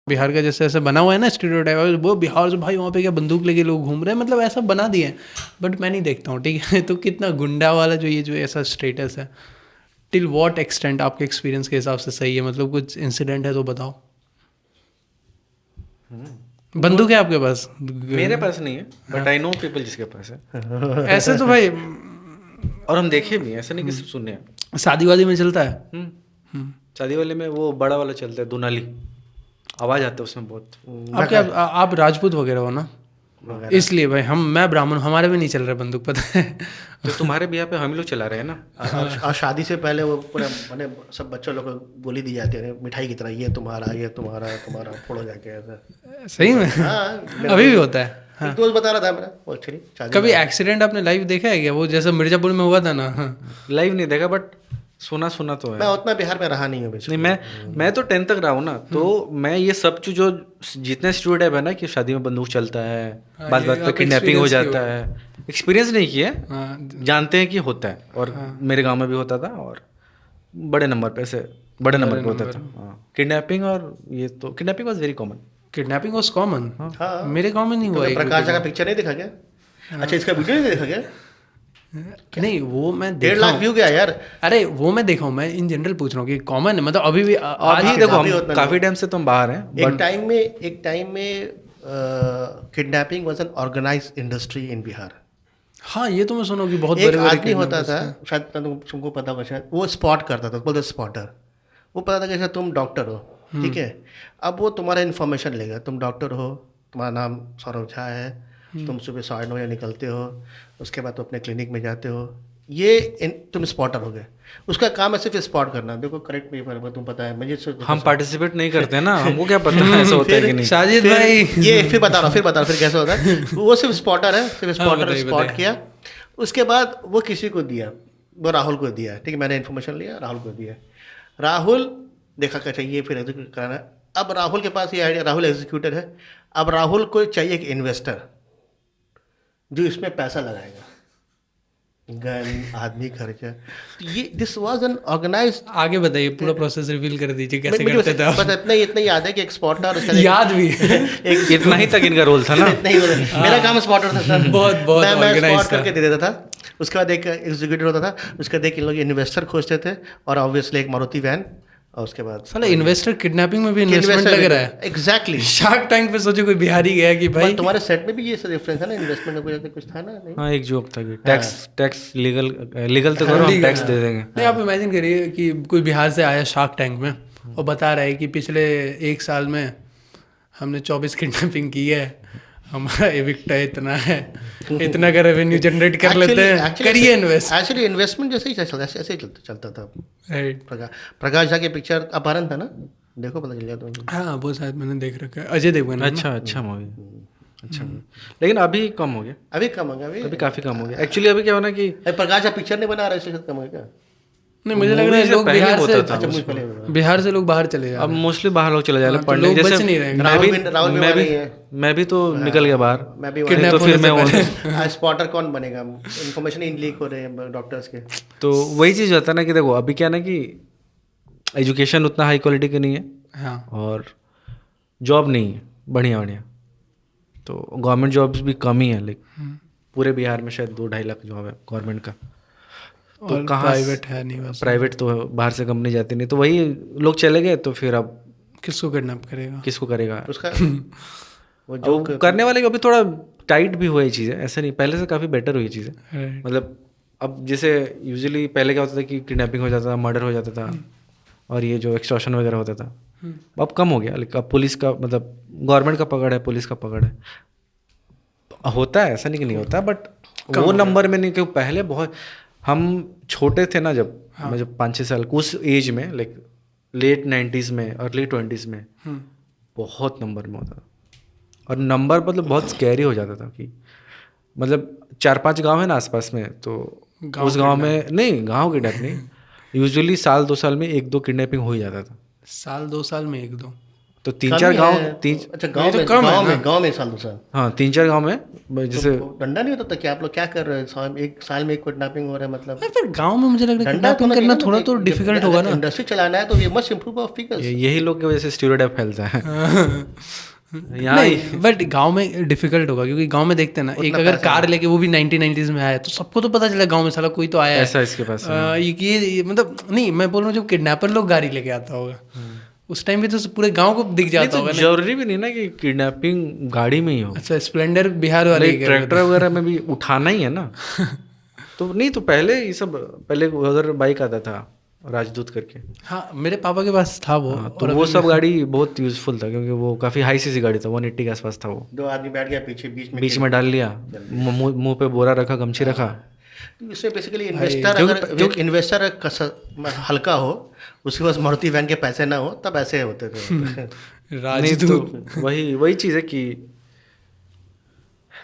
बिहार का जैसे ऐसा बना हुआ है ना स्टीरियोटाइप, वो बिहार से भाई वहाँ पे क्या बंदूक लेके लोग घूम रहे हैं, मतलब ऐसा बना दिए हैं। बट मैं नहीं देखता हूँ, ठीक है। तो कितना गुंडा वाला जो ये जो ऐसा स्टेटस है, टिल वॉट एक्सटेंट आपके एक्सपीरियंस के हिसाब से सही है? मतलब कुछ इंसिडेंट है तो बताओ। बंदूक है आपके पास? मेरे पास नहीं है, बट आई नो पीपल जिसके पास है। ऐसे तो भाई और हम देखे भी हैं, ऐसा नहीं कि सिर्फ सुने हैं। शादी वादी में चलता है। हम्म। शादी वाले में वो बड़ा वाला चलता है, दुनाली, आवाज़ आता है उसमें बहुत। आप क्या आप राजपूत वगैरह हो ना, वगैरह। इसलिए भाई मैं ब्राह्मण, हमारे में नहीं चल रहा बंदूक, पता है। तो तुम्हारे भी यहाँ पे हम लोग चला रहे हैं ना। और शादी से पहले वो पूरा मैंने सब बच्चों लोग को गोली दी जाती है मिठाई की तरह, ये तुम्हारा तुम्हारा फोड़ो जाके ऐसा। सही में? हाँ, अभी भी होता है? एक दोस्त बता रहा था मेरा, वो एक्चुअली कभी एक्सीडेंट आपने लाइव देखा है क्या? वो जैसे मिर्जापुर में हुआ था ना। लाइव नहीं देखा, बट सुना तो है। मैं उतना बिहार में रहा नहीं हूँ नहीं, मैं तो 10th तक रहा हूँ ना, तो मैं ये सब चीज जो जितने स्टूडेंट है ना कि शादी में बंदूक चलता है, बात बात पे किडनैपिंग हो जाता है, एक्सपीरियंस नहीं किया, जानते हैं कि होता है। और मेरे गांव में भी होता था, और बड़े नंबर पे होता था किडनैपिंग। और ये तो kidnapping was very common. Kidnapping was common. हाँ। मेरे गांव में नहीं हुआ। प्रकाश का पिक्चर नहीं देखा क्या? अच्छा, इसका वीडियो नहीं देखा क्या? नहीं, वो मैं 1.5 लाख व्यू गया यार। अरे वो मैं देखा हूँ, मैं इन जनरल पूछ रहा हूँ कि कॉमन है, मतलब अभी भी अभी देखो हम काफी टाइम से तो हम बाहर हैं। एक टाइम में kidnapping was an organised industry in Bihar. हाँ, ये तो मैं सुना कि बहुत एक बड़े आदमी होता था, शायद तुमको पता होगा, शायद वो स्पॉट करता था, बोलते स्पॉटर। वो पता था कि शायद तुम डॉक्टर हो, ठीक है, अब वो तुम्हारा इन्फॉर्मेशन लेगा, तुम डॉक्टर हो, तुम्हारा नाम सौरभ झा है, तुम सुबह 9:30 निकलते हो, उसके बाद तुम अपने क्लिनिक में जाते हो, तुम स्पॉटर हो गए। उसका काम है सिर्फ स्पॉट करना। देखो करेक्ट पेपर तुम पता है मुझे, हम पार्टिसिपेट नहीं करते ना, हमको क्या पता है ऐसा होता है कि नहीं। साजिद भाई ये फिर बता रहा हूँ फिर कैसे होता है। वो सिर्फ स्पॉटर है, सिर्फ स्पॉटर स्पॉट किया, उसके बाद वो किसी को दिया, वो राहुल को दिया, ठीक है, मैंने इन्फॉर्मेशन लिया, राहुल को दिया, राहुल देखा क्या चाहिए, फिर एग्जीक्यूट कराना है। अब राहुल के पास ये आइडिया, राहुल एग्जीक्यूटर है, अब राहुल को चाहिए एक इन्वेस्टर जो इसमें पैसा लगाएगा, गन, आदमी, खर्चा। ये दिस वाज एन ऑर्गेनाइज्ड। आगे बताइए, पूरा प्रोसेस रिवील कर दीजिए, कैसे करते थे आप? बस इतना याद है कि एक स्पॉटर, उसका याद भी एक इतना ही तक इनका रोल था ना। इतना ही मेरा काम स्पॉटर था सर। बहुत मैं स्पॉट करके दे देता था। उसके बाद एक एग्जीक्यूटिव होता था, उसके बाद इन लोग इन्वेस्टर खोजते थे, और ऑब्वियसली एक मारुति वैन, और उसके बाद साला इन्वेस्टर किडनैपिंग में भी इन्वेस्टमेंट लग रहा है। एग्जैक्टली। शार्क टैंक पे सोचो कोई बिहारी गया कि भाई तुम्हारे सेट में भी ये डिफरेंस है ना, इन्वेस्टमेंट में कुछ था ना? नहीं, हाँ, एक जोक था कि टैक्स लीगल तो करो, हम टैक्स दे देंगे। नहीं, आप इमेजिन करिए कि कोई बिहार से आया शार्क टैंक में और बता रहा है कि पिछले 1 साल में हमने 24 किडनैपिंग की है, हमारा एविक्टा इतना है, इतना का रेवेन्यू जनरेट कर लेते हैं, करिए इन्वेस्ट। एक्चुअली इन्वेस्टमेंट जैसे ही ऐसे ही चलता था। राइट। प्रकाश झा की पिक्चर अपहरण था ना, देखो पता चल जाता है। हाँ, वो शायद मैंने देख रखा है, अजय देवगन। अच्छा मूवी, अच्छा मूवी, लेकिन अभी कम हो गया, अभी कम हो गया, अभी काफी कम हो गया। एक्चुअली अभी क्या होना कि प्रकाश झा पिक्चर नहीं बना रहा, इससे कम हो गया क्या? नहीं, मुझे लग रहा है लोग बिहार से, अच्छा मुझे पहले बिहार से लोग बाहर चले जा अब मोस्टली बाहर लोग चले जा रहे हैं पढ़ने। लोग बच जैसे नहीं रहेंगे। मैं भी तो निकल गया बाहर, मैं भी तो फिर मैं स्पॉटर कौन बनेगा? इन्फॉर्मेशन लीक हो रहे हैं डॉक्टर्स के। तो वही चीज़ होता है ना कि देखो अभी क्या ना कि एजुकेशन उतना हाई क्वालिटी का नहीं है, हाँ, और जॉब नहीं है बढ़िया, तो गवर्नमेंट जॉब्स भी कम ही है। लेकिन पूरे बिहार में शायद 2-2.5 लाख जॉब है गवर्नमेंट का, तो कहाँ प्राइवेट है नहीं, बस प्राइवेट तो बाहर से कंपनी जाती नहीं, तो वही लोग चले गए, तो फिर अब किसको किडनैप करेगा? किसको करेगा उसका वो जो करने वाले को। अभी थोड़ा टाइट भी हुआ ये चीज़ें, ऐसा नहीं, पहले से काफ़ी बेटर हुई चीज़ें। Right. मतलब अब जैसे यूजुअली पहले क्या होता था कि किडनैपिंग हो जाता था, मर्डर हो जाता था, और ये जो एक्सटॉर्शन वगैरह होता था, अब कम हो गया। लेकिन अब पुलिस का, मतलब गवर्नमेंट का पकड़ है, पुलिस का पकड़ है, होता है, ऐसा नहीं कि नहीं होता, बट वो नंबर में नहीं। क्योंकि पहले बहुत, हम छोटे थे ना जब, मैं जब 5-6 साल उस एज में, लाइक लेट 90s में, अर्ली 20s में, बहुत नंबर में होता था, और नंबर मतलब बहुत स्कैरी हो जाता था कि मतलब 4-5 गांव है ना आसपास में, तो उस गांव में नहीं, गांव किडनैप नहीं, यूजुअली 1-2 साल में 1-2 किडनैपिंग हो ही जाता था। 1-2 साल में 1-2? तो 3-4 गांव अच्छा गांव में साल 2 साल हाँ 3-4 गांव में जैसे डंडा नहीं होता था कि आप लोग क्या कर रहे हैं एक साल में एक किडनैपिंग हो रहा है मतलब पर गांव में मुझे लग रहा है किडनैपिंग करना थोड़ा तो डिफिकल्ट होगा ना इंडस्ट्री चलाना है तो we must improve our figures यही लोग की वजह से स्टीरियोटाइप फैलता है नहीं बट गांव में डिफिकल्ट होगा क्योंकि गांव में देखते हैं ना एक अगर कार लेके वो भी 1990s में आया तो सबको तो पता चला गांव में साला कोई तो आया ऐसा इसके पास ये मतलब नहीं मैं बोल रहा हूँ जब किडनैपर लोग गाड़ी लेके आता होगा उस टाइम भी तो पूरे गांव को दिख जाता होगा। जरूरी भी नहीं ना कि किडनैपिंग गाड़ी में ही हो। अच्छा स्प्लेंडर बिहार वाले ट्रैक्टर वगैरह में भी उठाना ही है ना तो नहीं तो पहले ये सब पहले उधर बाइक आता था राजदूत करके हाँ मेरे पापा के पास था वो तो वो सब गाड़ी बहुत यूजफुल था क्योंकि वो काफ़ी हाई सीसी गाड़ी था 180 के आसपास था वो 2 आदमी बैठ गया पीछे बीच में डाल लिया मुंह पे बोरा रखा गमछी रखा इसमें बेसिकली इन्वेस्टर हल्का हो उसके पास मारुति वैन के पैसे ना हो तब ऐसे होते थे राजदूत तो वही चीज़ है कि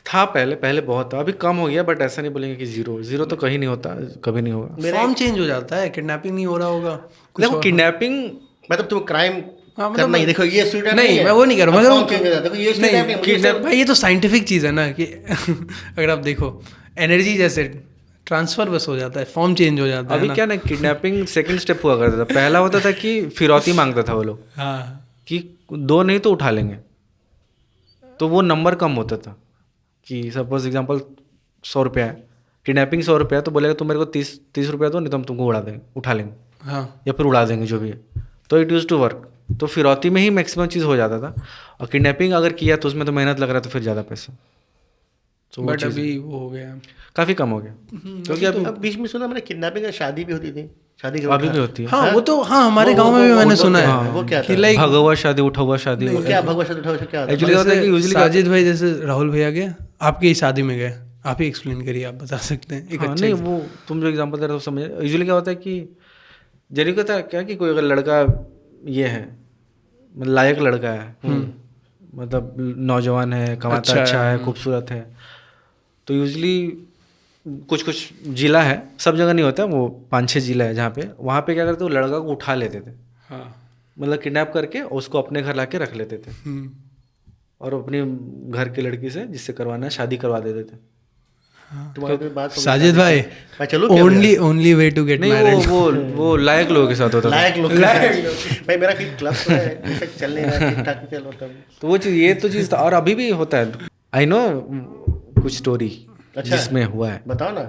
था पहले बहुत था अभी कम हो गया बट ऐसा नहीं बोलेंगे कि जीरो तो कहीं नहीं होता कभी नहीं होगा फॉर्म चेंज हो जाता है किडनैपिंग नहीं हो रहा होगा देखो किडनैपिंग मतलब तुम क्राइम मतलब नहीं देखो ये स्टूडेंट नहीं मैं वो नहीं कर रहा हूँ भाई ये तो साइंटिफिक चीज़ है ना कि अगर आप देखो एनर्जी जैसे ट्रांसफर बस हो जाता है फॉर्म चेंज हो जाता है अभी क्या ना किडनैपिंग सेकंड स्टेप हुआ करता था पहला होता था कि फिरौती मांगता था वो लोग हाँ कि 2 नहीं तो उठा लेंगे तो वो नंबर कम होता था कि सपोज एग्जांपल 100 रुपया है किडनैपिंग 100 रुपया तो बोलेगा तुम मेरे को 30 रुपया दो नहीं तो हम तुमको उठा लेंगे हाँ या फिर उड़ा देंगे जो भी है तो इट यूज टू वर्क तो फिरौती में ही मैक्सिमम चीज़ हो जाता था और किडनैपिंग अगर किया तो उसमें तो मेहनत लग रहा था फिर ज़्यादा पैसा तो बट अभी वो हो गया काफ़ी कम हो गया क्योंकि अब बीच में सुना मैंने किडनैपिंग का शादी भी होती थी शादी अभी भी होती है हाँ वो तो हाँ हमारे गांव में भी मैंने सुना है वो क्या कि लाइक भगवा शादी उठा हुआ शादी क्या भगवा शादी उठा क्या एक्चुअली होता है कि यूजुअली साजिद भाई जैसे राहुल भैया गए आपकी ही शादी में गए आप ही एक्सप्लेन करिए आप बता सकते हैं एक अच्छा नहीं वो तुम जो एग्जांपल दे रहे हो समझ यूजुअली क्या होता है कि जरूरी होता है क्या कि कोई अगर लड़का ये है मतलब लायक लड़का है मतलब नौजवान है कमाता अच्छा है खूबसूरत है तो यूजुअली कुछ जिला है सब जगह नहीं होता वो 5-6 जिला है जहाँ पे वहाँ पे क्या करते वो लड़का को उठा लेते थे हाँ मतलब किडनैप करके उसको अपने घर लाके रख लेते थे और अपनी घर की लड़की से जिससे करवाना है शादी करवा देते थे साजिद भाई only way to get married वो लायक लोगों के साथ होता लायक लोग भाई मेरा क्लब है चल नहीं रहा ठीक ठाक चल होता तो वो चीज़ ये तो चीज़ और अभी भी होता है आई नो कुछ स्टोरी जिसमें हुआ है बताओ ना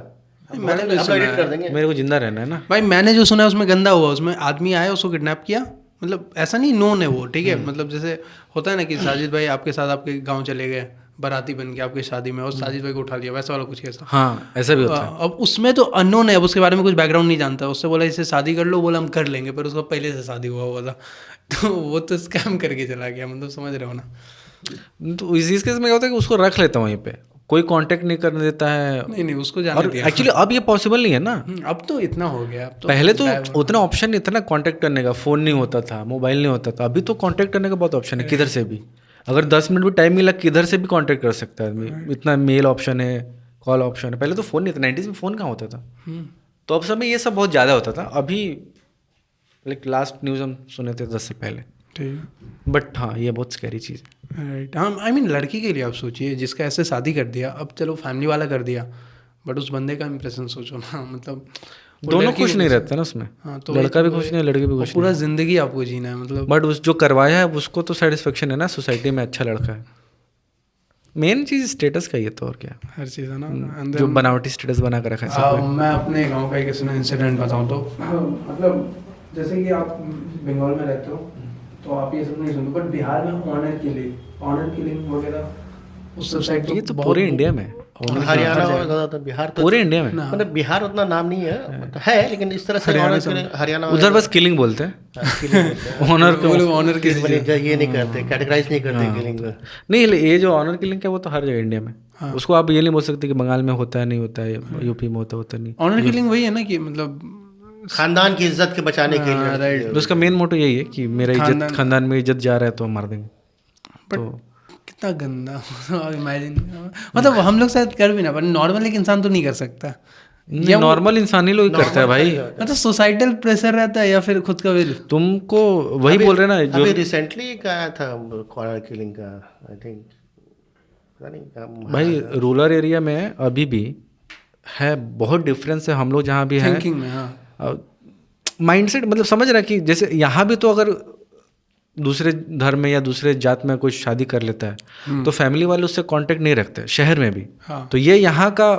मैंने भी सुना एडिट कर देंगे मेरे को जिंदा रहना है ना भाई मैंने जो सुना है उसमें गंदा हुआ उसमें आदमी आया उसको किडनैप किया मतलब ऐसा नहीं नोन है वो ठीक है मतलब जैसे होता है ना कि साजिद भाई आपके साथ आपके गांव चले गए बाराती बन के आपकी शादी में और साजिद भाई को उठा लिया वैसा वाला कुछ ऐसा हाँ ऐसा भी होता है अब उसमें तो अननोन है अब उसके बारे में कुछ बैकग्राउंड नहीं जानता उससे बोला इससे शादी कर लो बोला हम कर लेंगे पर उसका पहले से शादी हुआ था तो वो तो स्कैम करके चला गया मतलब समझ रहे हो ना तो इस केस में क्या होता है कि उसको रख लेता हूँ वहीं पे कोई कांटेक्ट नहीं करने देता है नहीं उसको जाने दिया एक्चुअली अब ये पॉसिबल नहीं है ना अब तो इतना हो गया अब तो पहले तो उतना ऑप्शन नहीं था ना कांटेक्ट करने का फ़ोन नहीं होता था मोबाइल नहीं होता था अभी तो कांटेक्ट करने का बहुत ऑप्शन है किधर से भी अगर 10 मिनट भी टाइम मिला किधर से भी कांटेक्ट कर सकता है आदमी इतना मेल ऑप्शन है कॉल ऑप्शन है पहले तो फ़ोन नहीं था 90s में फ़ोन कहाँ होता था तो अब समय ये सब बहुत ज़्यादा होता था अभी लाइक लास्ट न्यूज़ हम सुने थे 10 से पहले ठीक बट हाँ ये बहुत स्कैरी चीज़ है राइट हाँ आई मीन लड़की के लिए आप सोचिए जिसका ऐसे शादी कर दिया अब चलो फैमिली वाला कर दिया बट उस बंदे का इंप्रेशन सोचो ना मतलब दोनों खुश नहीं रहते ना उसमें हाँ तो लड़का भी खुश नहीं लड़की भी खुश पूरा जिंदगी आपको जीना है मतलब बट उस जो करवाया है उसको तो सेटिस्फेक्शन है ना सोसाइटी में अच्छा लड़का है मेन चीज़ स्टेटस का ही है तो और क्या हर चीज़ है ना जो बनावटी स्टेटस बना कर रखा है सब मैं अपने गांव का एक इंसिडेंट बताऊं तो मतलब जैसे कि आप बंगाल में रहते हो तो आप ये सब नहीं सुनते बट बिहार में ऑनर किलिंग वगैरह उस सोसाइटी ये तो पूरे इंडिया में हरियाणा और ज़्यादातर बिहार तो पूरे इंडिया में मतलब बिहार उतना नाम नहीं है लेकिन इस तरह से हरियाणा उधर बस किलिंग बोलते हैं ऑनर को ऑनर के ये नहीं करते कैटेगराइज नहीं करते किलिंग नहीं ये जो ऑनर किलिंग है वो तो हर जगह इंडिया में उसको आप ये नहीं बोल सकते कि बंगाल में होता है नहीं होता है यूपी में होता नहीं ऑनर किलिंग वही है ना कि मतलब खानदान की इज्जत के बचाने के लिए राइट तो उसका मेन मोटो यही है कि मेरा इज्जत खानदान में इज्जत जा रहा है तो हम मार देंगे तो कितना गंदा इमेजिन मतलब हम लोग शायद कर भी ना पर नॉर्मल एक इंसान तो नहीं कर सकता नॉर्मल इंसान ही लोग करता है भाई। मतलब सोसाइटल प्रेशर रहता है या फिर खुद का विल? तुमको वही बोल रहे ना जो अभी रिसेंटली का आया था कॉलर किलिंग का, आई थिंक, पता नहीं भाई रूरल एरिया में अभी भी है, बहुत डिफरेंस है हम लोग जहाँ भी है थिंकिंग में। हाँ, माइंडसेट, मतलब समझ रहा है कि जैसे यहाँ भी तो अगर दूसरे धर्म में या दूसरे जात में कोई शादी कर लेता है तो फैमिली वाले उससे कांटेक्ट नहीं रखते, शहर में भी। हाँ, तो ये यहाँ का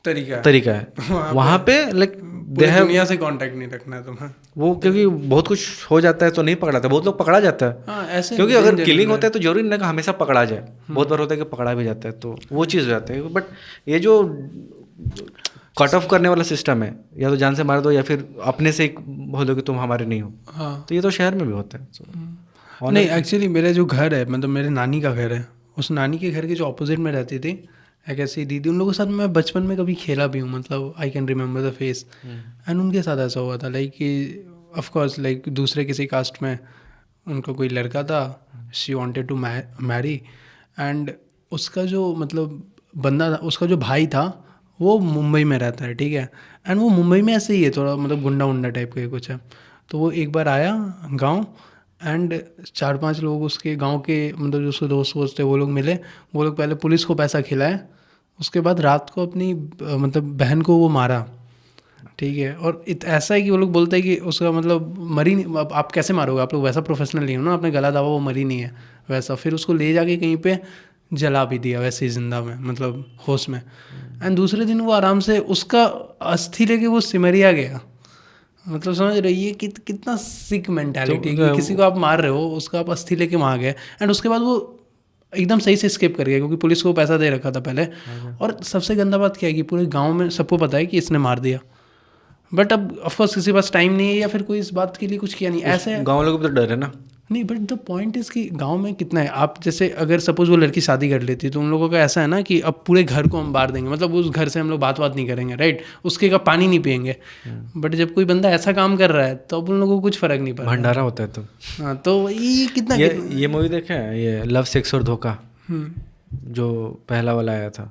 तरीका है। वहाँ पे लाइक पूरी दुनिया से कांटेक्ट नहीं रखना है तुम्हें। वो क्योंकि बहुत कुछ हो जाता है तो नहीं पकड़ाता, बहुत लोग पकड़ा जाता है। हाँ, ऐसे क्योंकि अगर किलिंग होता है तो जरूरी नहीं कि हमेशा पकड़ा जाए, बहुत बार होता है कि पकड़ा भी जाता है, तो वो चीज़ हो जाता है। बट ये जो कट ऑफ करने वाला सिस्टम है, या तो जान से मार दो या फिर अपने से ही बोलो कि तुम हमारे नहीं हो, हाँ, तो ये तो शहर में भी होता है। नहीं एक्चुअली मेरे जो घर है, मतलब मेरे नानी का घर है, उस नानी के घर के जो ऑपोजिट में रहती थी एक ऐसी दीदी, उन लोगों के साथ मैं बचपन में कभी खेला भी हूँ, मतलब I can remember the face. And उनके साथ ऐसा हुआ था लाइक कि ऑफकोर्स लाइक दूसरे किसी कास्ट में उनका कोई लड़का था, she wanted to marry, and उसका जो मतलब बंदा था, उसका जो भाई था वो मुंबई में रहता है, ठीक है। एंड वो मुंबई में ऐसे ही है, थोड़ा मतलब गुंडा उंडा टाइप का कुछ है। तो वो एक बार आया गांव, एंड 4-5 लोग उसके गांव के मतलब जो उसके दोस्त वोस्त थे वो लोग मिले। वो लोग पहले पुलिस को पैसा खिलाए, उसके बाद रात को अपनी मतलब बहन को वो मारा, ठीक है। और ऐसा है कि वो लोग बोलते हैं कि उसका मतलब मरी नहीं, अब आप कैसे मारोगे, आप लोग वैसा प्रोफेशनल नहीं हो ना, आपने गला दावा, वो मरी नहीं है वैसा। फिर उसको ले जाके कहीं पे जला भी दिया वैसे ही जिंदा में, मतलब होश में। एंड दूसरे दिन वो आराम से उसका अस्थि लेके वो सिमरिया गया। मतलब समझ रही है कि कितना सिक मेंटालिटी है कि किसी को आप मार रहे हो, उसका आप अस्थि लेके वहाँ गए। एंड उसके बाद वो एकदम सही से स्केप कर गया क्योंकि पुलिस को पैसा दे रखा था पहले। और सबसे गंदा बात क्या है कि पूरे गांव में सबको पता है कि इसने मार दिया, बट अब ऑफकोर्स किसी के पास टाइम नहीं है या फिर कोई इस बात के लिए कुछ किया नहीं, ऐसे गाँव लोगों को तो डर है ना। नहीं। बट द पॉइंट इज़ कि गांव में कितना है, आप जैसे अगर सपोज वो लड़की शादी कर लेती तो उन लोगों का ऐसा है ना कि अब पूरे घर को हम बांट देंगे, मतलब उस घर से हम लोग बात नहीं करेंगे, राइट, उसके का पानी नहीं पियेंगे। बट जब कोई बंदा ऐसा काम कर रहा है तो अब उन लोगों को कुछ फ़र्क नहीं पड़ता, भंडारा होता है। तो हाँ, तो ये कितना ये मूवी देखे हैं, ये लव सेक्स और धोखा, जो पहला वाला आया था,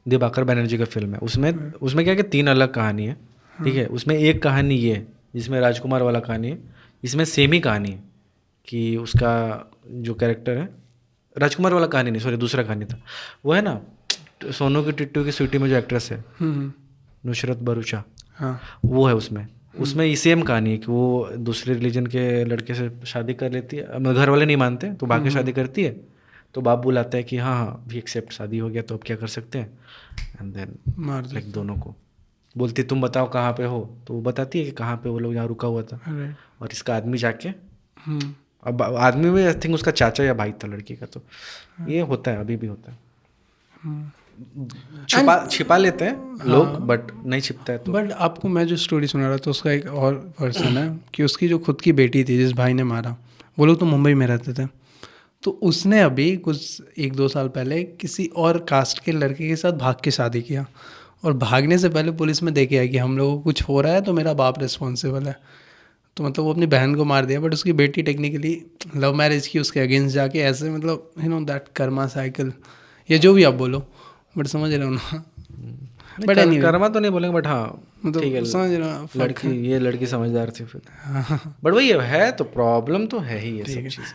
दिवाकर बनर्जी का फिल्म है। उसमें क्या है कि 3 अलग कहानी है, ठीक है। उसमें एक कहानी ये है जिसमें राजकुमार वाला कहानी है, इसमें सेम ही कहानी है कि उसका जो कैरेक्टर है, राजकुमार वाला कहानी नहीं, सॉरी दूसरा कहानी था। वो है ना सोनू की टिट्टू की स्वीटी में जो एक्ट्रेस है नुसरत भरूचा, हाँ, वो है उसमें ये सेम कहानी है कि वो दूसरे रिलीजन के लड़के से शादी कर लेती है, घर वाले नहीं मानते तो भाग के शादी करती है, तो बाप बुलाता है कि हाँ हाँ वी एक्सेप्ट, शादी हो गया तो अब क्या कर सकते हैं। एंड देन मार लाइक दोनों को बोलती तुम बताओ कहाँ पे हो, तो वो बताती है कि कहाँ पे वो लोग यहाँ रुका हुआ था। और इसका आदमी जाके, अब आदमी में आई थिंक उसका चाचा या भाई था लड़की का, तो ये होता है, अभी भी होता है। छिपा लेते हैं लोग, बट नहीं छिपता है तो। बट आपको मैं जो स्टोरी सुना रहा था उसका एक और वर्जन है कि उसकी जो खुद की बेटी थी जिस भाई ने मारा, वो लोग तो मुंबई में रहते थे, तो उसने अभी कुछ 1-2 साल पहले किसी और कास्ट के लड़के के साथ भाग के शादी किया, और भागने से पहले पुलिस में देखे है कि हम लोगों को कुछ हो रहा है तो मेरा बाप रिस्पॉन्सिबल है। तो मतलब वो अपनी बहन को मार दिया, बट उसकी बेटी टेक्निकली लव मैरिज की उसके अगेंस्ट जाके, ऐसे मतलब you know that Karma cycle, या जो भी आप बोलो, बट समझ रहे हो ना। बट कर्मा तो नहीं बोलेंगे, बट हाँ मतलब ठीक है, समझ रहे हो, ये लड़की समझदार थी फिर। बट वही है तो प्रॉब्लम तो है ही ये सब चीज़।